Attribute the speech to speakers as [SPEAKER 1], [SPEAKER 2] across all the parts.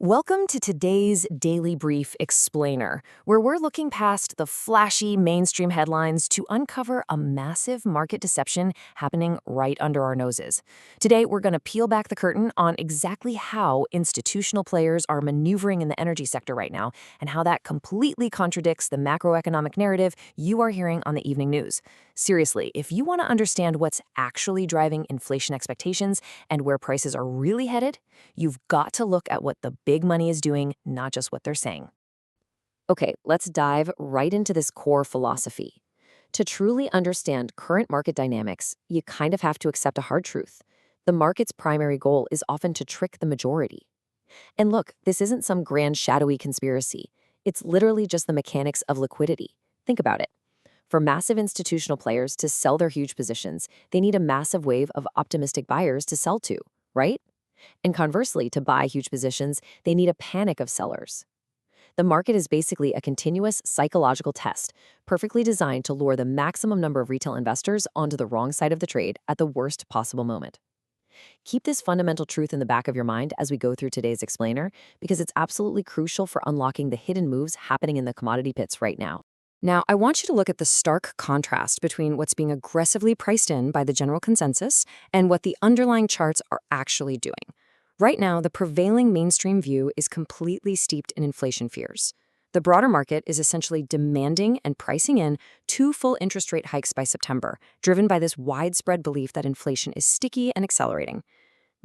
[SPEAKER 1] Welcome to today's Daily Brief Explainer, where we're looking past the flashy mainstream headlines to uncover a massive market deception happening right under our noses. Today, we're going to peel back the curtain on exactly how institutional players are maneuvering in the energy sector right now and how that completely contradicts the macroeconomic narrative you are hearing on the evening news. Seriously, if you want to understand what's actually driving inflation expectations and where prices are really headed, you've got to look at what the big money is doing, not just what they're saying. Okay, let's dive right into this core philosophy. To truly understand current market dynamics, you kind of have to accept a hard truth. The market's primary goal is often to trick the majority. And look, this isn't some grand shadowy conspiracy. It's literally just the mechanics of liquidity. Think about it. For massive institutional players to sell their huge positions, they need a massive wave of optimistic buyers to sell to, right? And conversely, to buy huge positions, they need a panic of sellers. The market is basically a continuous psychological test, perfectly designed to lure the maximum number of retail investors onto the wrong side of the trade at the worst possible moment. Keep this fundamental truth in the back of your mind as we go through today's explainer, because it's absolutely crucial for unlocking the hidden moves happening in the commodity pits right now. Now, I want you to look at the stark contrast between what's being aggressively priced in by the general consensus and what the underlying charts are actually doing. Right now, the prevailing mainstream view is completely steeped in inflation fears. The broader market is essentially demanding and pricing in 2 full interest rate hikes by September, driven by this widespread belief that inflation is sticky and accelerating.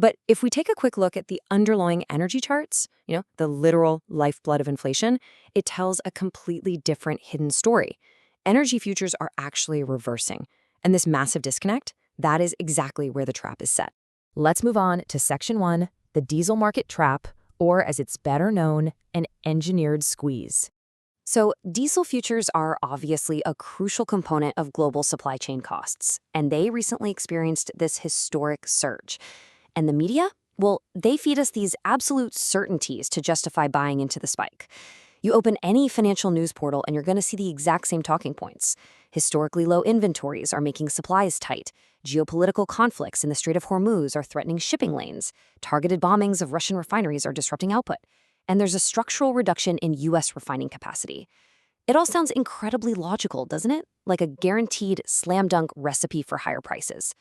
[SPEAKER 1] But if we take a quick look at the underlying energy charts, the literal lifeblood of inflation, it tells a completely different hidden story. Energy futures are actually reversing. And this massive disconnect, that is exactly where the trap is set. Let's move on to Section 1, the diesel market trap, or as it's better known, an engineered squeeze. So, diesel futures are obviously a crucial component of global supply chain costs, and they recently experienced this historic surge. And the media? Well, they feed us these absolute certainties to justify buying into the spike. You open any financial news portal and you're going to see the exact same talking points. Historically low inventories are making supplies tight. Geopolitical conflicts in the Strait of Hormuz are threatening shipping lanes. Targeted bombings of Russian refineries are disrupting output. And there's a structural reduction in U.S. refining capacity. It all sounds incredibly logical, doesn't it? Like a guaranteed slam-dunk recipe for higher prices.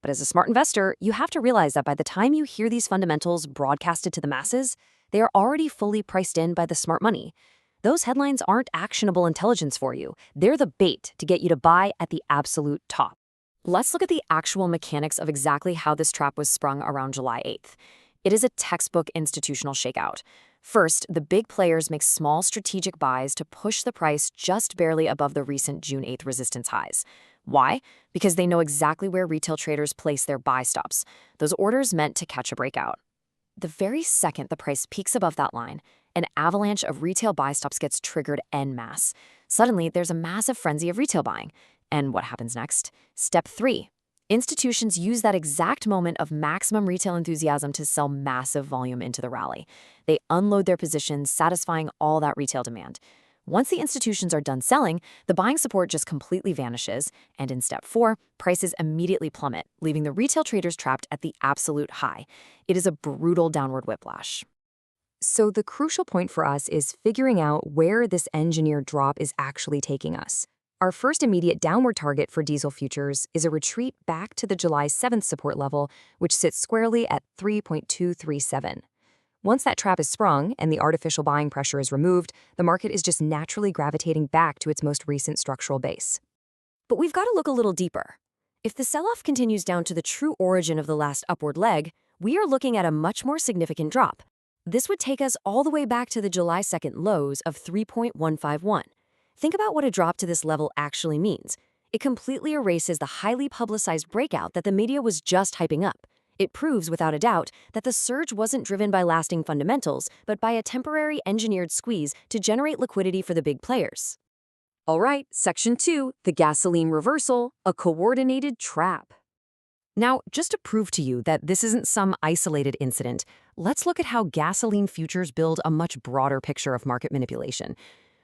[SPEAKER 1] But as a smart investor, you have to realize that by the time you hear these fundamentals broadcasted to the masses, they are already fully priced in by the smart money. Those headlines aren't actionable intelligence for you. They're the bait to get you to buy at the absolute top. Let's look at the actual mechanics of exactly how this trap was sprung around July 8th. It is a textbook institutional shakeout. First, the big players make small strategic buys to push the price just barely above the recent June 8th resistance highs. Why? Because they know exactly where retail traders place their buy stops, those orders meant to catch a breakout. The very second the price peaks above that line, an avalanche of retail buy stops gets triggered en masse. Suddenly, there's a massive frenzy of retail buying. And what happens next? Step 3. Institutions use that exact moment of maximum retail enthusiasm to sell massive volume into the rally. They unload their positions, satisfying all that retail demand. Once the institutions are done selling, the buying support just completely vanishes, and in step 4, prices immediately plummet, leaving the retail traders trapped at the absolute high. It is a brutal downward whiplash. So the crucial point for us is figuring out where this engineered drop is actually taking us. Our first immediate downward target for diesel futures is a retreat back to the July 7th support level, which sits squarely at 3.237. Once that trap is sprung and the artificial buying pressure is removed, the market is just naturally gravitating back to its most recent structural base. But we've got to look a little deeper. If the sell-off continues down to the true origin of the last upward leg, we are looking at a much more significant drop. This would take us all the way back to the July 2nd lows of 3.151. Think about what a drop to this level actually means. It completely erases the highly publicized breakout that the media was just hyping up. It proves, without a doubt, that the surge wasn't driven by lasting fundamentals, but by a temporary engineered squeeze to generate liquidity for the big players. All right, Section 2, the gasoline reversal, a coordinated trap. Now, just to prove to you that this isn't some isolated incident, let's look at how gasoline futures build a much broader picture of market manipulation.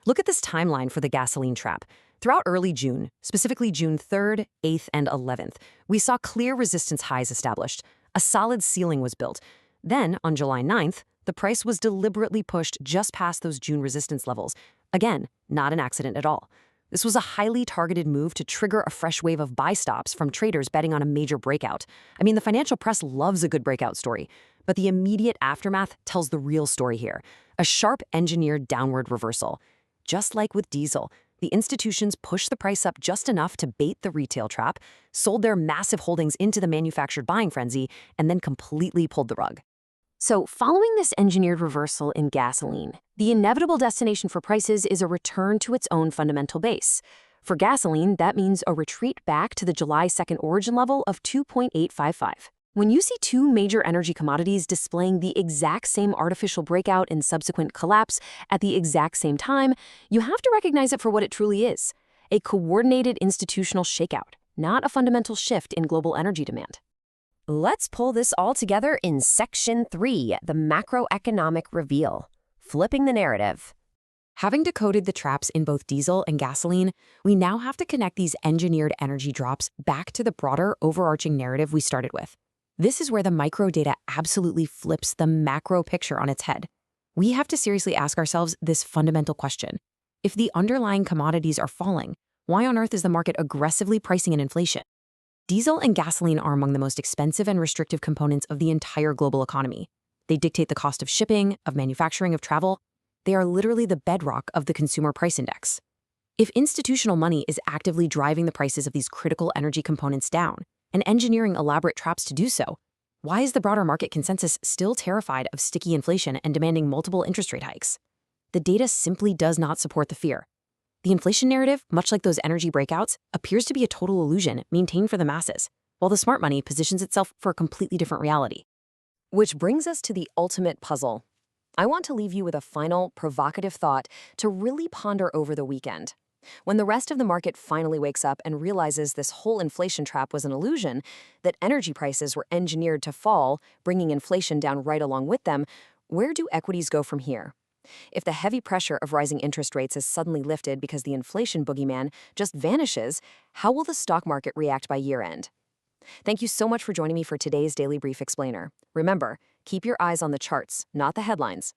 [SPEAKER 1] Look at this timeline for the gasoline trap. Throughout early June, specifically June 3rd, 8th, and 11th, we saw clear resistance highs established. A solid ceiling was built. Then, on July 9th, the price was deliberately pushed just past those June resistance levels. Again, not an accident at all. This was a highly targeted move to trigger a fresh wave of buy stops from traders betting on a major breakout. I mean, the financial press loves a good breakout story, but the immediate aftermath tells the real story here. A sharp engineered downward reversal. Just like with diesel, the institutions pushed the price up just enough to bait the retail trap, sold their massive holdings into the manufactured buying frenzy, and then completely pulled the rug. So, following this engineered reversal in gasoline, the inevitable destination for prices is a return to its own fundamental base. For gasoline, that means a retreat back to the July 2nd origin level of 2.855. When you see two major energy commodities displaying the exact same artificial breakout and subsequent collapse at the exact same time, you have to recognize it for what it truly is: a coordinated institutional shakeout, not a fundamental shift in global energy demand. Let's pull this all together in Section 3, the macroeconomic reveal, flipping the narrative. Having decoded the traps in both diesel and gasoline, we now have to connect these engineered energy drops back to the broader overarching narrative we started with. This is where the micro data absolutely flips the macro picture on its head. We have to seriously ask ourselves this fundamental question. If the underlying commodities are falling, why on earth is the market aggressively pricing in inflation? Diesel and gasoline are among the most expensive and restrictive components of the entire global economy. They dictate the cost of shipping, of manufacturing, of travel. They are literally the bedrock of the consumer price index. If institutional money is actively driving the prices of these critical energy components down and engineering elaborate traps to do so, why is the broader market consensus still terrified of sticky inflation and demanding multiple interest rate hikes? The data simply does not support the fear. The inflation narrative, much like those energy breakouts, appears to be a total illusion maintained for the masses, while the smart money positions itself for a completely different reality. Which brings us to the ultimate puzzle. I want to leave you with a final, provocative thought to really ponder over the weekend. When the rest of the market finally wakes up and realizes this whole inflation trap was an illusion, that energy prices were engineered to fall, bringing inflation down right along with them, where do equities go from here? If the heavy pressure of rising interest rates is suddenly lifted because the inflation boogeyman just vanishes, how will the stock market react by year-end? Thank you so much for joining me for today's Daily Brief Explainer. Remember, keep your eyes on the charts, not the headlines.